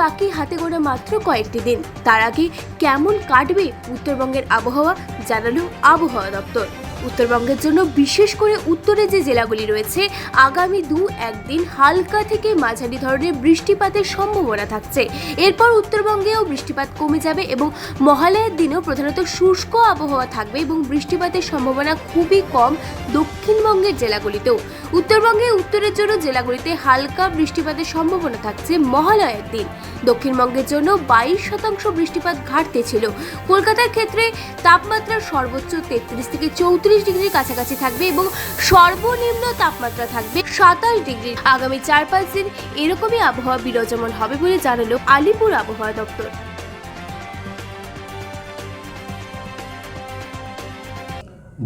বাকি হাতে গোনা মাত্র কয়েকটি দিন। তার আগে কেমন কাটবে উত্তরবঙ্গের আবহাওয়া জানালো আবহাওয়া দপ্তর। উত্তরবঙ্গের জন্য বিশেষ করে উত্তরে যে জেলাগুলি রয়েছে আগামী 2-1 দিন হালকা থেকে মাঝারি ধরনের বৃষ্টিপাতের সম্ভাবনা থাকছে। এরপর উত্তরবঙ্গেও বৃষ্টিপাত কমে যাবে এবং মহালয়ার দিনেও প্রধানত শুষ্ক আবহাওয়া থাকবে এবং বৃষ্টিপাতের সম্ভাবনা খুবই কম দক্ষিণবঙ্গের জেলাগুলিতেও। উত্তরবঙ্গে উত্তরের জন্য জেলাগুলিতে হালকা বৃষ্টিপাতের সম্ভাবনা থাকছে মহালয়ার দিন। দক্ষিণবঙ্গের জন্য 22% বৃষ্টিপাত ঘাটতি ছিল। কলকাতার ক্ষেত্রে তাপমাত্রা সর্বোচ্চ 33 থেকে 34 ডিগ্রির কাছাকাছি থাকবে এবং সর্বনিম্ন তাপমাত্রা থাকবে 27 ডিগ্রি। আগামী 4-5 দিন এরকমই আবহাওয়া বিরাজমান হবে বলে জানালো আলিপুর আবহাওয়া দপ্তর।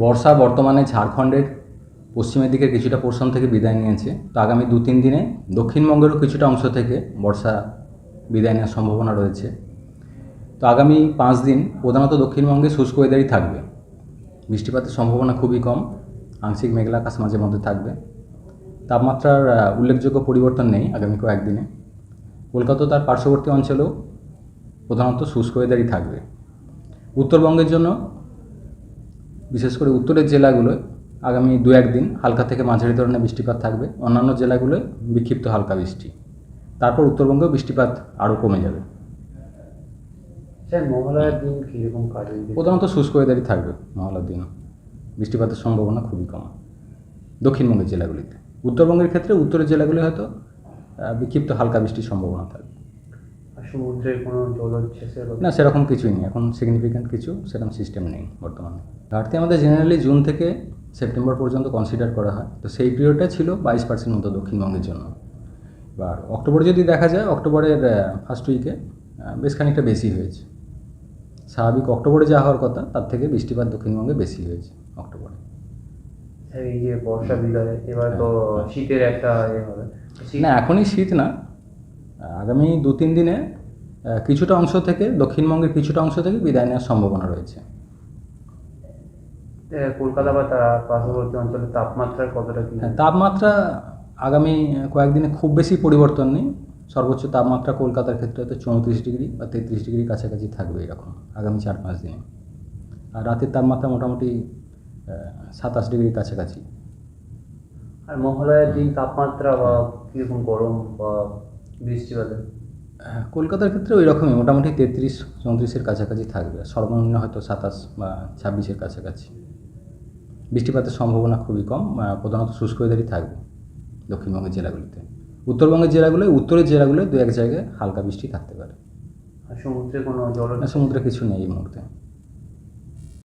বর্ষা বর্তমানে ঝাড়খণ্ডের পশ্চিমের দিকের কিছুটা পোর্শন থেকে বিদায় নিয়েছে। তো আগামী 2-3 দিনে দক্ষিণবঙ্গেরও কিছুটা অংশ থেকে বর্ষা বিদায় নেওয়ার সম্ভাবনা রয়েছে। তো আগামী 5 দিন প্রধানত দক্ষিণবঙ্গে শুষ্ক ওয়েদারই থাকবে। বৃষ্টিপাতের সম্ভাবনা খুবই কম, আংশিক মেঘলা আকাশ মাঝে মধ্যে থাকবে। তাপমাত্রার উল্লেখযোগ্য পরিবর্তন নেই আগামী কয়েকদিনে। কলকাতা তার পার্শ্ববর্তী অঞ্চলেও প্রধানত শুষ্ক ওয়েদারই থাকবে। উত্তরবঙ্গের জন্য বিশেষ করে উত্তরের জেলাগুলোয় আগামী 2-1 দিন হালকা থেকে মাঝারি ধরনের বৃষ্টিপাত থাকবে। অন্যান্য জেলাগুলোয় বিক্ষিপ্ত হালকা বৃষ্টি। তারপর উত্তরবঙ্গেও বৃষ্টিপাত আরও কমে যাবে। স্যার, মহালয়ার দিন কীরকম কাটবে? প্রধানত শুষ্ক ওয়েদারই থাকবে মহালয়ার দিন। বৃষ্টিপাতের সম্ভাবনা খুবই কম দক্ষিণবঙ্গের জেলাগুলিতে। উত্তরবঙ্গের ক্ষেত্রে উত্তরের জেলাগুলি হয়তো বিক্ষিপ্ত হালকা বৃষ্টির সম্ভাবনা থাকবে। আর সমুদ্রের কোনো জলোচ্ছ্বাসের না, সেরকম কিছুই নেই। এখন সিগনিফিক্যান্ট কিছু সেরকম সিস্টেম নেই বর্তমানে। ঘাটতি আমাদের জেনারেলি জুন থেকে সেপ্টেম্বর পর্যন্ত কনসিডার করা হয়। তো সেই পিরিয়ডটা ছিল 22% মতো দক্ষিণবঙ্গের জন্য। এবার অক্টোবরে যদি দেখা যায়, অক্টোবরের ফার্স্ট উইকে বেশ খানিকটা বেশি হয়েছে। স্বাভাবিক অক্টোবরে যা হওয়ার কথা তার থেকে বৃষ্টিপাত দক্ষিণবঙ্গে বেশি হয়েছে অক্টোবরে। স্যার, এই যে বর্ষা বিদায়, এবার তো শীতের একটা হবে। না, এখনই শীত না। আগামী 2-3 দিনে কিছুটা অংশ থেকে দক্ষিণবঙ্গের কিছুটা অংশ থেকে বিদায় নেওয়ার সম্ভাবনা রয়েছে। কলকাতা বা তার পার্শ্ববর্তী অঞ্চলে তাপমাত্রার কতটা কি? তাপমাত্রা আগামী কয়েকদিনে খুব বেশি পরিবর্তন নেই। সর্বোচ্চ তাপমাত্রা কলকাতার ক্ষেত্রে হয়তো 34 ডিগ্রি বা 33 ডিগ্রির কাছাকাছি থাকবে এরকম আগামী 4-5 দিনে। আর রাতের তাপমাত্রা মোটামুটি 27 ডিগ্রির কাছাকাছি। আর মহালয়ার দিন তাপমাত্রা বা কীরকম গরম বা বৃষ্টিপাতের? কলকাতার ক্ষেত্রে ওই রকমই মোটামুটি 33-34-এর কাছাকাছি থাকবে। সর্বনিম্ন হয়তো 27 বা 26-এর কাছাকাছি। বৃষ্টিপাতের সম্ভাবনা খুবই কম। প্রধানত শুষ্ক ওয়েদারই থাকবে দক্ষিণবঙ্গের জেলাগুলিতে। উত্তরবঙ্গের জেলাগুলোয়, উত্তরের জেলাগুলোয় 2-1 জায়গায় হালকা বৃষ্টি থাকতে পারে। আর সমুদ্রে কোনো সমুদ্রে কিছু নেই এই মুহূর্তে।